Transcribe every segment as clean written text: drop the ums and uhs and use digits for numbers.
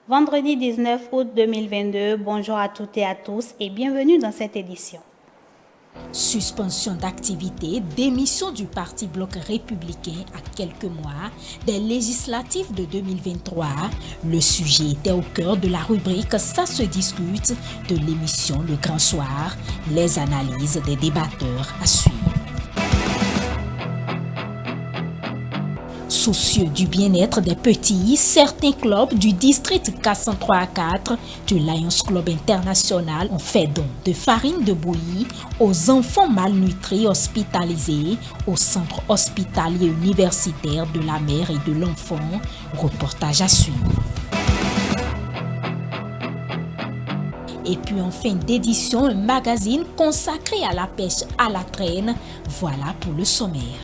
Vendredi 19 août 2022, bonjour à toutes et à tous et bienvenue dans cette édition. Suspension d'activité, démission du Parti Bloc républicain à quelques mois des législatives de 2023. Le sujet était au cœur de la rubrique Ça se discute de l'émission Le Grand Soir. Les analyses des débatteurs à suivre. Soucieux du bien-être des petits, certains clubs du district 403-4 du Lions Club International ont fait don de farine de bouillie aux enfants malnutris hospitalisés au centre hospitalier universitaire de la mère et de l'enfant. Reportage à suivre. Et puis en fin d'édition, un magazine consacré à la pêche à la traîne. Voilà pour le sommaire.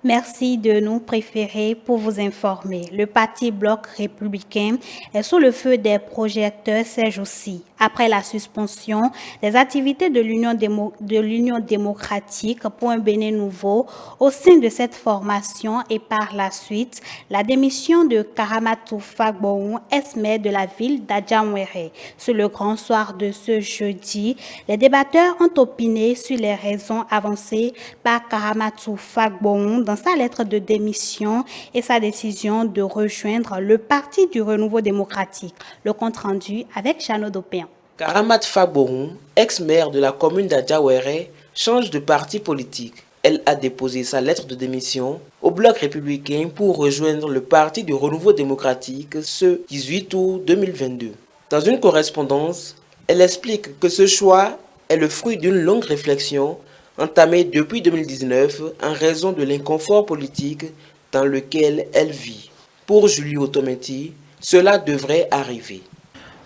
Merci de nous préférer pour vous informer. Le Parti Bloc républicain est sous le feu des projecteurs ces jours-ci. Après la suspension des activités de l'Union démocratique pour un Bénin nouveau au sein de cette formation et par la suite, la démission de Karamatou Fagbon, ex-maire de la ville d'Adjamwéré. Sur le grand soir de ce jeudi, les débatteurs ont opiné sur les raisons avancées par Karamatou Fagbon dans sa lettre de démission et sa décision de rejoindre le Parti du Renouveau démocratique. Le compte rendu avec Jeannot Dopéan. Karamatou Fagbon, ex-maire de la commune d'Adjawéré, change de parti politique. Elle a déposé sa lettre de démission au Bloc républicain pour rejoindre le Parti du Renouveau démocratique ce 18 août 2022. Dans une correspondance, elle explique que ce choix est le fruit d'une longue réflexion entamée depuis 2019 en raison de l'inconfort politique dans lequel elle vit. Pour Julie Otometi, cela devrait arriver.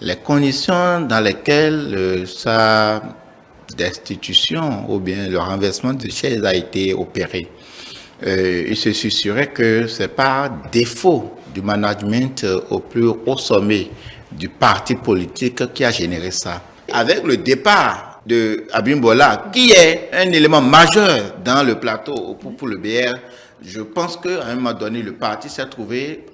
Les conditions dans lesquelles sa destitution ou bien le renversement de chaise a été opéré, il se susurrait que c'est par défaut du management au plus haut sommet du parti politique qui a généré ça. Avec le départ de Abimbola, qui est un élément majeur dans le plateau pour le BR, je pense qu'à un moment donné, le parti s'est trouvé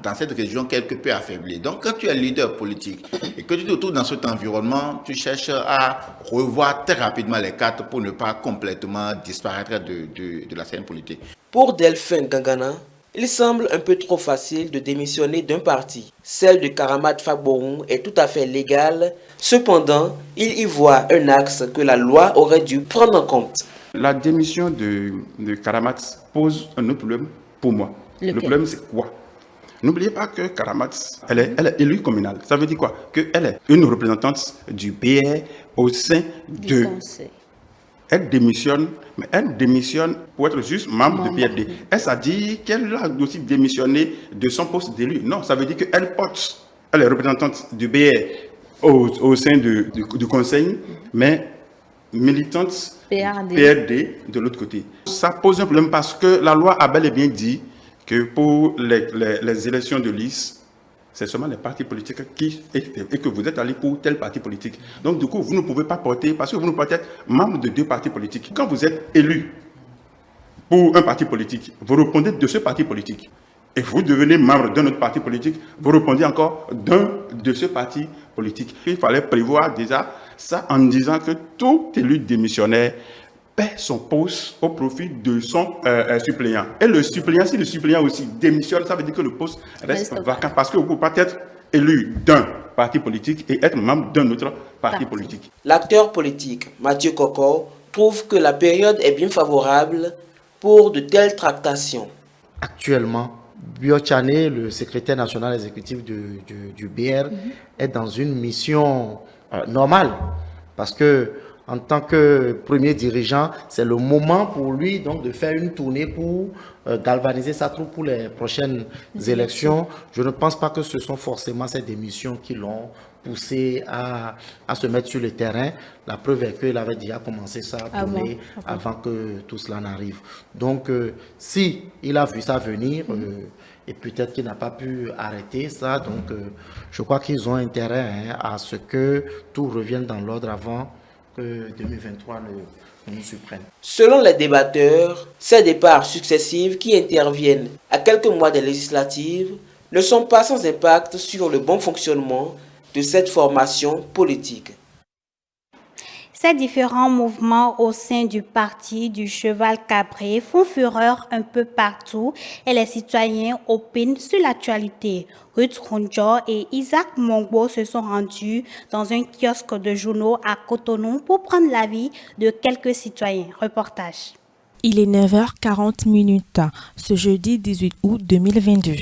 dans cette région quelque peu affaibli. Donc, quand tu es leader politique et que tu te trouves dans cet environnement, tu cherches à revoir très rapidement les cartes pour ne pas complètement disparaître de la scène politique. Pour Delphine Gangana, il semble un peu trop facile de démissionner d'un parti. Celle de Karamatou Fagbon est tout à fait légale. Cependant, il y voit un axe que la loi aurait dû prendre en compte. La démission de Karamatou pose un autre problème pour moi. Le problème, c'est quoi? N'oubliez pas que Karamatou, elle est élue communale. Ça veut dire quoi? Qu'elle est une représentante du BR au sein du conseil. Elle démissionne, mais elle démissionne pour être juste membre de PRD. Est-ce à dire qu'elle a aussi démissionné de son poste d'élu? Non, ça veut dire qu'elle porte, elle est représentante du BR au sein du conseil, mais militante PRD de l'autre côté. Ça pose un problème parce que la loi a bel et bien dit que pour les élections de liste, c'est seulement les partis politiques et que vous êtes allé pour tel parti politique. Donc du coup, vous ne pouvez pas porter, parce que vous ne pouvez pas être membre de deux partis politiques. Quand vous êtes élu pour un parti politique, vous répondez de ce parti politique. Et vous devenez membre d'un autre parti politique, vous répondez encore de ce parti politique. Il fallait prévoir déjà ça en disant que tout élu démissionnaire paie son poste au profit de son suppléant. Et le suppléant, si le suppléant aussi démissionne, ça veut dire que le poste reste vacant parce que vous ne pouvez pas être élu d'un parti politique et être membre d'un autre parti politique. L'acteur politique Mathieu Koko trouve que la période est bien favorable pour de telles tractations. Actuellement, Biochane, le secrétaire national exécutif du BR, est dans une mission normale parce que en tant que premier dirigeant, c'est le moment pour lui donc de faire une tournée pour galvaniser sa troupe pour les prochaines élections. Je ne pense pas que ce sont forcément ces démissions qui l'ont poussé à se mettre sur le terrain. La preuve est qu'il avait déjà commencé sa tournée avant que tout cela n'arrive. Donc, si il a vu ça venir, et peut-être qu'il n'a pas pu arrêter ça, donc je crois qu'ils ont intérêt à ce que tout revienne dans l'ordre avant que 2023 ne nous surprenne. Selon les débatteurs, ces départs successifs qui interviennent à quelques mois des législatives ne sont pas sans impact sur le bon fonctionnement de cette formation politique. Ces différents mouvements au sein du parti du cheval cabré font fureur un peu partout et les citoyens opinent sur l'actualité. Ruth Ronjo et Isaac Mongbo se sont rendus dans un kiosque de journaux à Cotonou pour prendre l'avis de quelques citoyens. Reportage. Il est 9h40 ce jeudi 18 août 2022.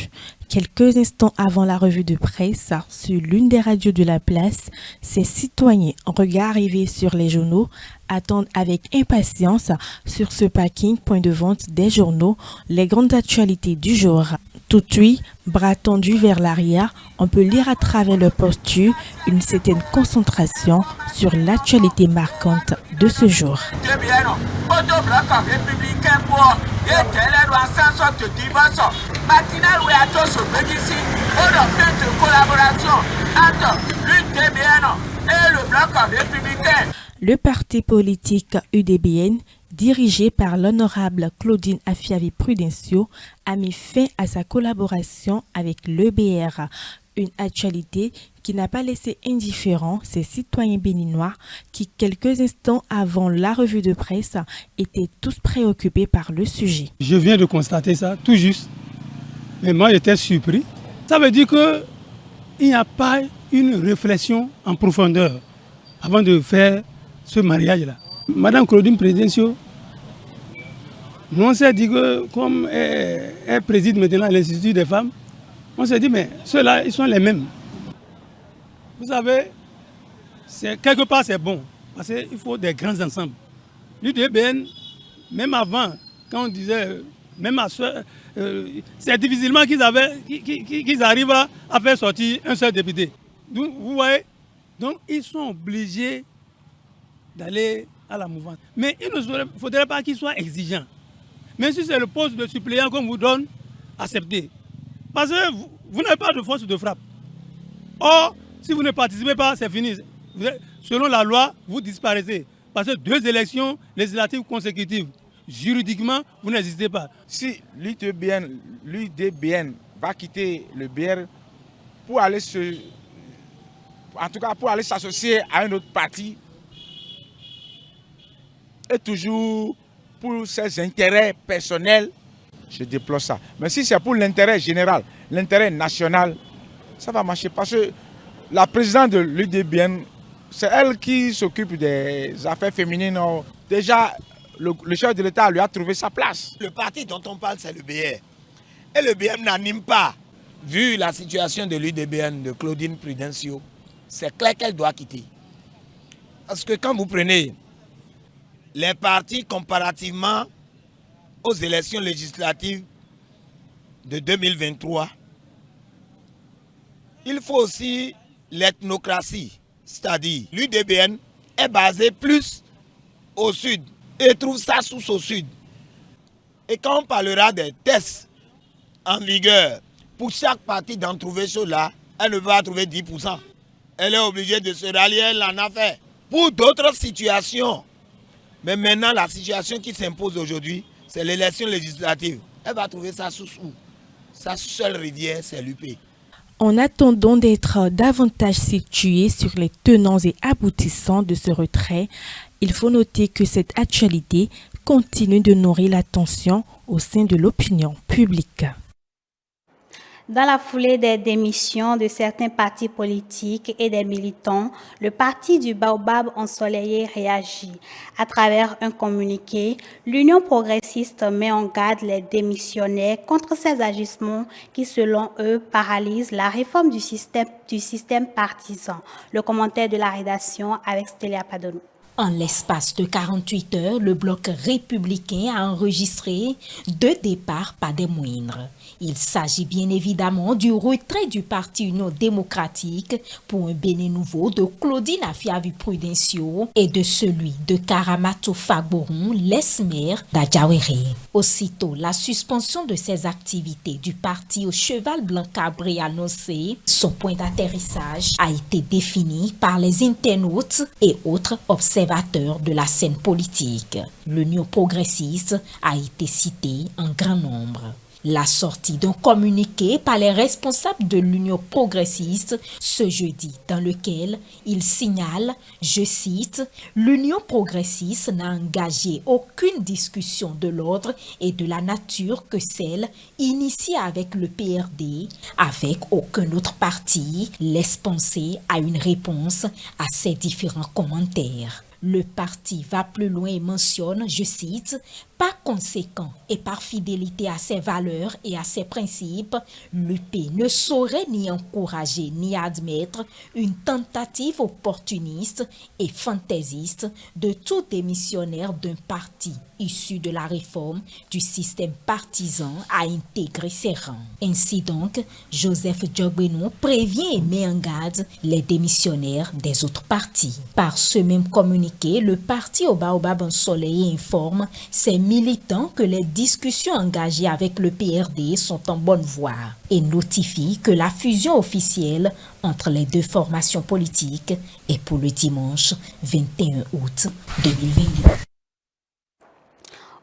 Quelques instants avant la revue de presse, sur l'une des radios de la place, ces citoyens, regard rivés sur les journaux, attendent avec impatience sur ce parking point de vente des journaux les grandes actualités du jour. Tout de suite, bras tendus vers l'arrière, on peut lire à travers leur posture une certaine concentration sur l'actualité marquante de ce jour. Le parti politique UDBN, dirigé par l'honorable Claudine Afiavi-Prudencio, a mis fin à sa collaboration avec l'EBR, une actualité qui n'a pas laissé indifférents ces citoyens béninois qui, quelques instants avant la revue de presse, étaient tous préoccupés par le sujet. Je viens de constater ça, tout juste, mais moi j'étais surpris. Ça veut dire qu'il n'y a pas une réflexion en profondeur avant de faire ce mariage-là. Madame Claudine Prudencio, on s'est dit que comme elle préside maintenant l'Institut des femmes, on s'est dit mais ceux-là, ils sont les mêmes. Vous savez, quelque part c'est bon, parce qu'il faut des grands ensembles. L'UDBN, même avant, quand on disait, même à ce, c'est difficilement qu'ils arrivent à faire sortir un seul député. Donc, vous voyez, donc ils sont obligés d'aller à la mouvance. Mais il ne faudrait pas qu'ils soient exigeants. Même si c'est le poste de suppléant qu'on vous donne, acceptez. Parce que vous n'avez pas de force de frappe. Or, si vous ne participez pas, c'est fini. Selon la loi, vous disparaissez. Parce que 2 élections législatives consécutives, juridiquement, vous n'existez pas. Si l'UDBN va quitter le BR pour aller pour aller s'associer à un autre parti, et toujours pour ses intérêts personnels, je déplore ça. Mais si c'est pour l'intérêt général, l'intérêt national, ça va marcher. Parce que la présidente de l'UDBN, c'est elle qui s'occupe des affaires féminines. Déjà, le chef de l'État lui a trouvé sa place. Le parti dont on parle, c'est le BR. Et le BR n'anime pas. Vu la situation de l'UDBN, de Claudine Prudencio, c'est clair qu'elle doit quitter. Parce que quand vous prenez les partis comparativement aux élections législatives de 2023, il faut aussi l'ethnocratie. C'est-à-dire, l'UDBN est basée plus au sud et trouve sa source au sud. Et quand on parlera des tests en vigueur, pour chaque parti d'en trouver cela, elle ne va trouver 10%. Elle est obligée de se rallier, elle en a fait. Pour d'autres situations, mais maintenant la situation qui s'impose aujourd'hui, c'est l'élection législative. Elle va trouver sa source où? Sa seule rivière, c'est l'UP. En attendant d'être davantage situé sur les tenants et aboutissants de ce retrait, il faut noter que cette actualité continue de nourrir l'attention au sein de l'opinion publique. Dans la foulée des démissions de certains partis politiques et des militants, le parti du Baobab ensoleillé réagit. À travers un communiqué, l'Union progressiste met en garde les démissionnaires contre ces agissements qui, selon eux, paralysent la réforme du système partisan. Le commentaire de la rédaction avec Stélia Padonou. En l'espace de 48 heures, le bloc républicain a enregistré 2 départs pas des moindres. Il s'agit bien évidemment du retrait du Parti Union démocratique pour un Bénin nouveau de Claudine Afiavi-Prudencio et de celui de Karamatou Fagboron, l'ex-maire d'Adjawéré. Aussitôt, la suspension de ses activités du parti au Cheval Blanc Cabré annoncé, son point d'atterrissage a été défini par les internautes et autres observateurs de la scène politique. L'Union progressiste a été citée en grand nombre. La sortie d'un communiqué par les responsables de l'Union progressiste ce jeudi, dans lequel il signale, je cite, « L'Union progressiste n'a engagé aucune discussion de l'ordre et de la nature que celle initiée avec le PRD, avec aucun autre parti, laisse penser à une réponse à ces différents commentaires. » Le parti va plus loin et mentionne, je cite, « Par conséquent et par fidélité à ses valeurs et à ses principes, l'UP ne saurait ni encourager ni admettre une tentative opportuniste et fantaisiste de tout démissionnaire d'un parti issu de la réforme du système partisan à intégrer ses rangs. » Ainsi donc, Joseph Djogbenou prévient et met en garde les démissionnaires des autres partis. Par ce même communiqué, le parti au Baobab en Soleil informe ses militants que les discussions engagées avec le PRD sont en bonne voie et notifie que la fusion officielle entre les deux formations politiques est pour le dimanche 21 août 2022.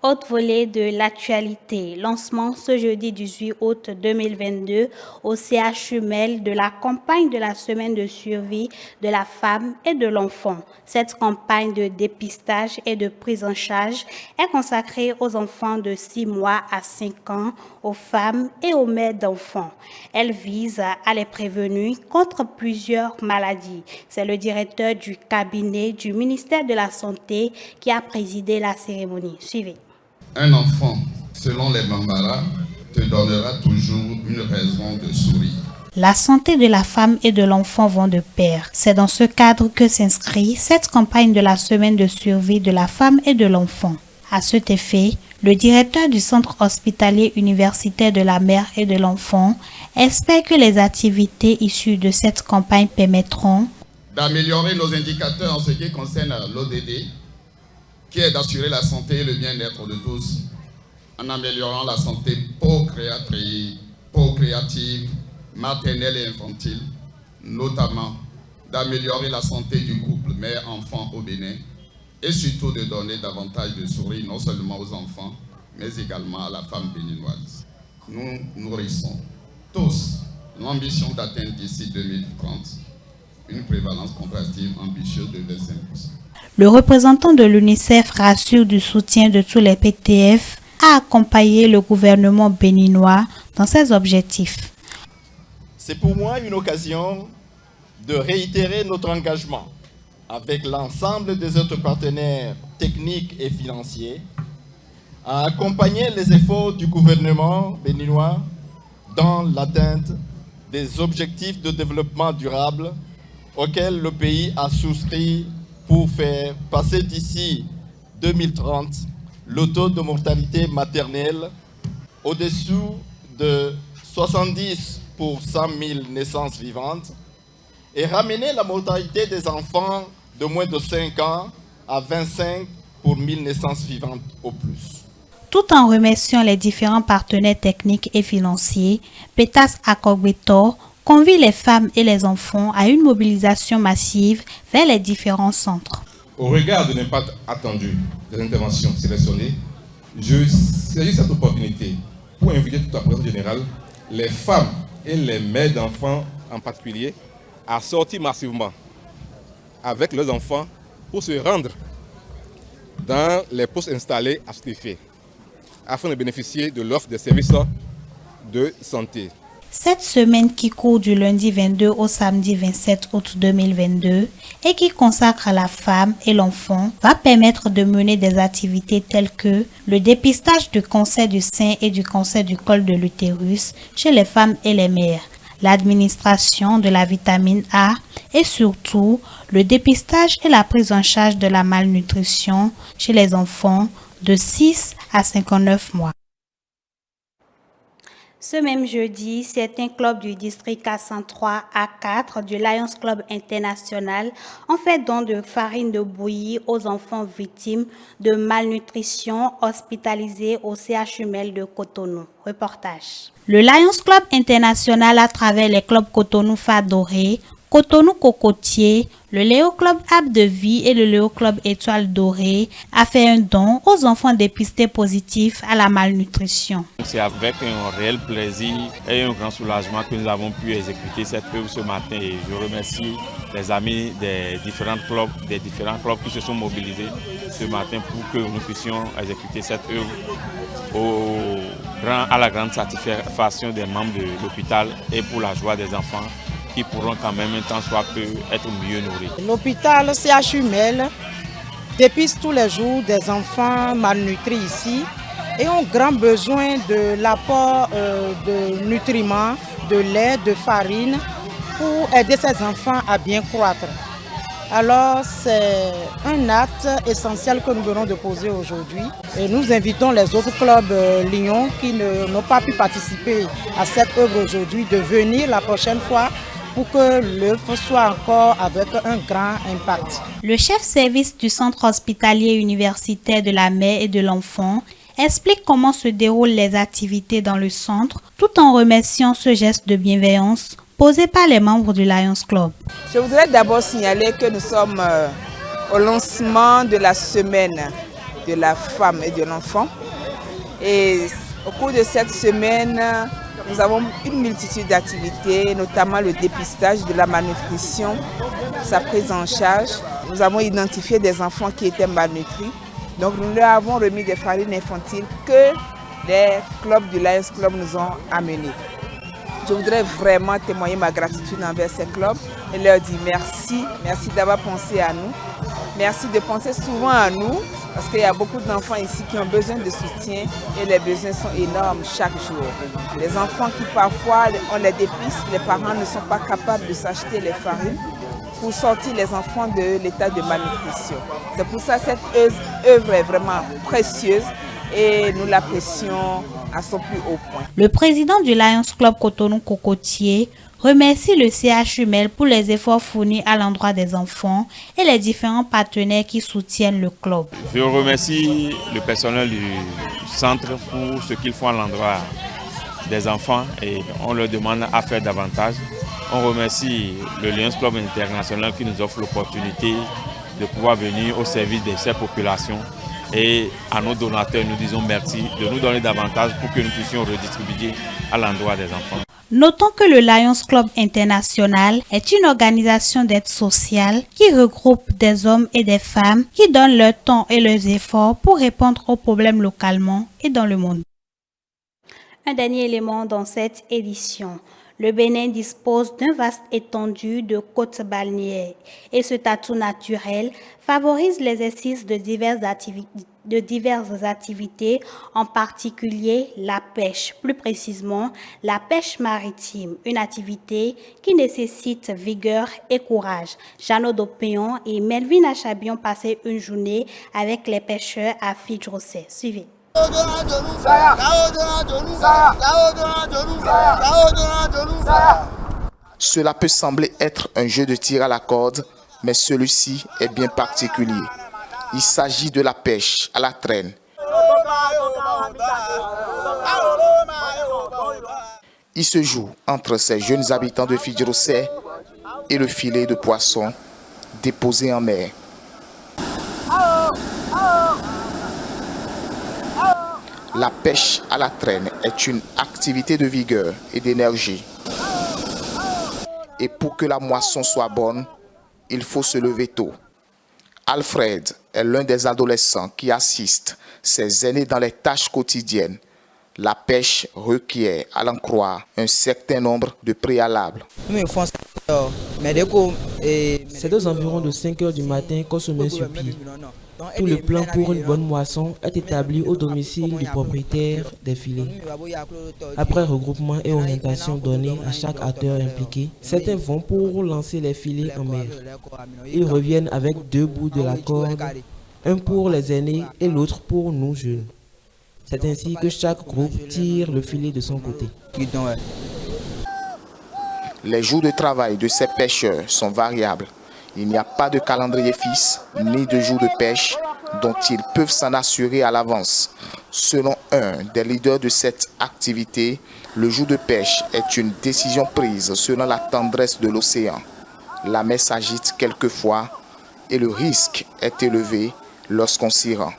Autre volet de l'actualité, lancement ce jeudi 18 août 2022 au CHU Mel de la campagne de la semaine de survie de la femme et de l'enfant. Cette campagne de dépistage et de prise en charge est consacrée aux enfants de 6 mois à 5 ans, aux femmes et aux mères d'enfants. Elle vise à les prévenir contre plusieurs maladies. C'est le directeur du cabinet du ministère de la Santé qui a présidé la cérémonie. Suivez. Un enfant, selon les Bambara, te donnera toujours une raison de sourire. La santé de la femme et de l'enfant vont de pair. C'est dans ce cadre que s'inscrit cette campagne de la semaine de survie de la femme et de l'enfant. À cet effet, le directeur du centre hospitalier universitaire de la mère et de l'enfant espère que les activités issues de cette campagne permettront d'améliorer nos indicateurs en ce qui concerne l'ODD, qui est d'assurer la santé et le bien-être de tous, en améliorant la santé procréative, maternelle et infantile, notamment d'améliorer la santé du couple mère-enfant au Bénin, et surtout de donner davantage de sourires non seulement aux enfants, mais également à la femme béninoise. Nous nourrissons tous l'ambition d'atteindre d'ici 2030 une prévalence comparative ambitieuse de 25%. Le représentant de l'UNICEF rassure du soutien de tous les PTF à accompagner le gouvernement béninois dans ses objectifs. C'est pour moi une occasion de réitérer notre engagement avec l'ensemble des autres partenaires techniques et financiers à accompagner les efforts du gouvernement béninois dans l'atteinte des objectifs de développement durable auxquels le pays a souscrit pour faire passer d'ici 2030 le taux de mortalité maternelle au-dessous de 70 pour 100 000 naissances vivantes et ramener la mortalité des enfants de moins de 5 ans à 25 pour 1000 naissances vivantes au plus. Tout en remerciant les différents partenaires techniques et financiers, Petas Akogbeto convie les femmes et les enfants à une mobilisation massive vers les différents centres. Au regard de l'impact attendu des interventions sélectionnées, je saisis cette opportunité pour inviter toute la présence générale, les femmes et les mères d'enfants en particulier, à sortir massivement avec leurs enfants pour se rendre dans les postes installés à cet effet, afin de bénéficier de l'offre des services de santé. Cette semaine qui court du lundi 22 au samedi 27 août 2022 et qui consacre à la femme et l'enfant va permettre de mener des activités telles que le dépistage du cancer du sein et du cancer du col de l'utérus chez les femmes et les mères, l'administration de la vitamine A et surtout le dépistage et la prise en charge de la malnutrition chez les enfants de 6 à 59 mois. Ce même jeudi, certains clubs du district K103A4 du Lions Club International ont fait don de farine de bouillie aux enfants victimes de malnutrition hospitalisés au CHUML de Cotonou. Reportage. Le Lions Club International, à travers les clubs Cotonou Fadoré, Cotonou Cocotier, le Léo Club App de Vie et le Léo Club Étoile Dorée a fait un don aux enfants dépistés positifs à la malnutrition. C'est avec un réel plaisir et un grand soulagement que nous avons pu exécuter cette œuvre ce matin. Et je remercie les amis des différents clubs qui se sont mobilisés ce matin pour que nous puissions exécuter cette œuvre à la grande satisfaction des membres de l'hôpital et pour la joie des enfants, qui pourront quand même un temps soit peu être mieux nourris. L'hôpital CHUML dépiste tous les jours des enfants malnutris ici et ont grand besoin de l'apport de nutriments, de lait, de farine pour aider ces enfants à bien croître. Alors c'est un acte essentiel que nous venons de poser aujourd'hui et nous invitons les autres clubs Lyon qui n'ont pas pu participer à cette œuvre aujourd'hui de venir la prochaine fois pour que l'œuvre soit encore avec un grand impact. Le chef-service du centre hospitalier universitaire de la mère et de l'enfant explique comment se déroulent les activités dans le centre, tout en remerciant ce geste de bienveillance posé par les membres du Lions Club. Je voudrais d'abord signaler que nous sommes au lancement de la semaine de la femme et de l'enfant. Et au cours de cette semaine, nous avons une multitude d'activités, notamment le dépistage de la malnutrition, sa prise en charge. Nous avons identifié des enfants qui étaient malnutris. Donc nous leur avons remis des farines infantiles que les clubs du Lions Club nous ont amenées. Je voudrais vraiment témoigner ma gratitude envers ces clubs et leur dire merci. Merci d'avoir pensé à nous. Merci de penser souvent à nous parce qu'il y a beaucoup d'enfants ici qui ont besoin de soutien et les besoins sont énormes chaque jour. Les enfants qui parfois, on les dépiste, les parents ne sont pas capables de s'acheter les farines pour sortir les enfants de l'état de malnutrition. C'est pour ça que cette œuvre est vraiment précieuse et nous l'apprécions à son plus haut point. Le président du Lions Club Cotonou Cocotier remercie le CHUML pour les efforts fournis à l'endroit des enfants et les différents partenaires qui soutiennent le club. Je remercie le personnel du centre pour ce qu'ils font à l'endroit des enfants et on leur demande à faire davantage. On remercie le Lions Club International qui nous offre l'opportunité de pouvoir venir au service de ces populations. Et à nos donateurs, nous disons merci de nous donner davantage pour que nous puissions redistribuer à l'endroit des enfants. Notons que le Lions Club International est une organisation d'aide sociale qui regroupe des hommes et des femmes qui donnent leur temps et leurs efforts pour répondre aux problèmes localement et dans le monde. Un dernier élément dans cette édition. Le Bénin dispose d'un vaste étendue de côtes balnéaires et ce atout naturel favorise l'exercice de diverses activités, en particulier la pêche, plus précisément la pêche maritime, une activité qui nécessite vigueur et courage. Jeannot Dopéon et Melvin Achabi ont passé une journée avec les pêcheurs à Fidjrosset. Suivez. Cela peut sembler être un jeu de tir à la corde, mais celui-ci est bien particulier. Il s'agit de la pêche à la traîne. Il se joue entre ces jeunes habitants de Fidjrosset et le filet de poisson déposé en mer. La pêche à la traîne est une activité de vigueur et d'énergie. Et pour que la moisson soit bonne, il faut se lever tôt. Alfred est l'un des adolescents qui assiste ses aînés dans les tâches quotidiennes. La pêche requiert, à l'en croire, un certain nombre de préalables. C'est aux environs de 5 h du matin qu'on se met sur pied. Tout le plan pour une bonne moisson est établi au domicile du propriétaire des filets. Après regroupement et orientation donnée à chaque acteur impliqué, certains vont pour lancer les filets en mer. Ils reviennent avec 2 bouts de la corde, un pour les aînés et l'autre pour nous jeunes. C'est ainsi que chaque groupe tire le filet de son côté. Les jours de travail de ces pêcheurs sont variables. Il n'y a pas de calendrier fixe ni de jours de pêche dont ils peuvent s'en assurer à l'avance. Selon un des leaders de cette activité, le jour de pêche est une décision prise selon la tendresse de l'océan. La mer s'agite quelquefois et le risque est élevé lorsqu'on s'y rend.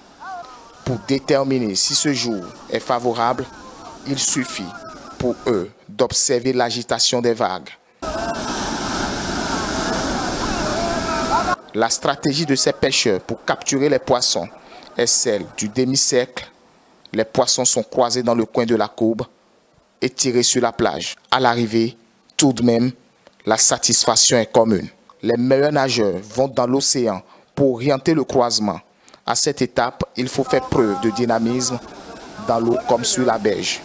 Pour déterminer si ce jour est favorable, il suffit pour eux d'observer l'agitation des vagues. La stratégie de ces pêcheurs pour capturer les poissons est celle du demi-cercle. Les poissons sont croisés dans le coin de la courbe et tirés sur la plage. À l'arrivée, tout de même, la satisfaction est commune. Les meilleurs nageurs vont dans l'océan pour orienter le croisement. À cette étape, il faut faire preuve de dynamisme dans l'eau comme sur la berge.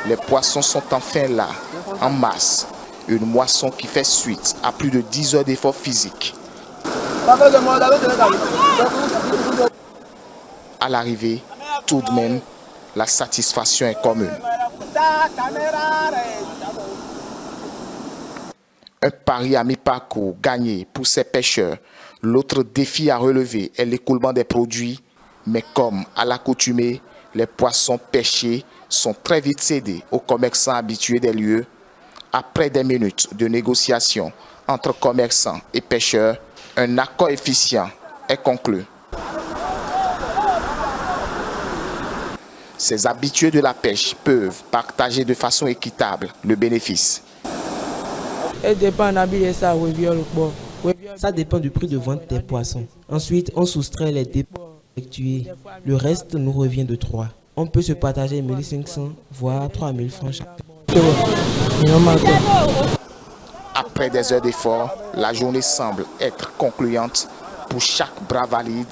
Les poissons sont enfin là, en masse. Une moisson qui fait suite à plus de 10 heures d'efforts physiques. À l'arrivée, tout de même, la satisfaction est commune. Un pari à mi-parcours gagné pour ces pêcheurs. L'autre défi à relever est l'écoulement des produits. Mais comme à l'accoutumée, les poissons pêchés sont très vite cédés aux commerçants habitués des lieux. Après des minutes de négociation entre commerçants et pêcheurs, un accord efficient est conclu. Ces habitués de la pêche peuvent partager de façon équitable le bénéfice. Ça dépend du prix de vente des poissons. Ensuite, on soustrait les dépenses effectuées. Le reste nous revient de 3. On peut se partager 1500 voire 3000 francs chaque. Après des heures d'effort, la journée semble être concluante pour chaque bras valide.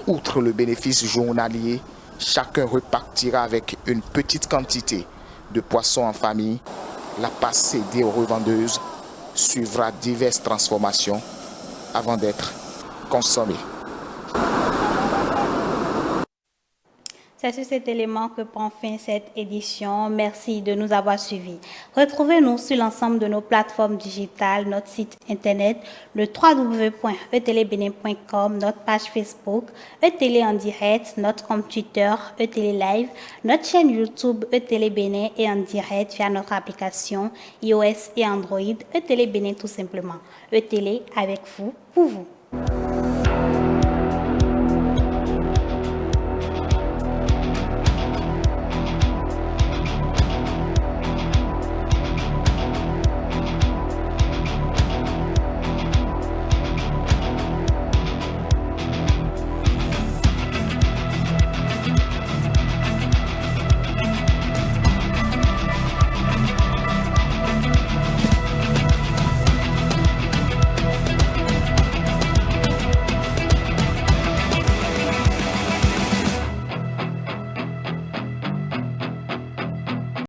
Outre le bénéfice journalier, chacun repartira avec une petite quantité de poissons en famille. La passe cédée aux revendeuses suivra diverses transformations avant d'être consommée. C'est sur cet élément que prend fin cette édition. Merci de nous avoir suivis. Retrouvez-nous sur l'ensemble de nos plateformes digitales, notre site internet, le www.etelebenin.com, notre page Facebook, Etele en direct, notre compte Twitter, Etele Live, notre chaîne YouTube, Etele Benin et en direct via notre application iOS et Android, Etele Benin tout simplement. Etele avec vous, pour vous.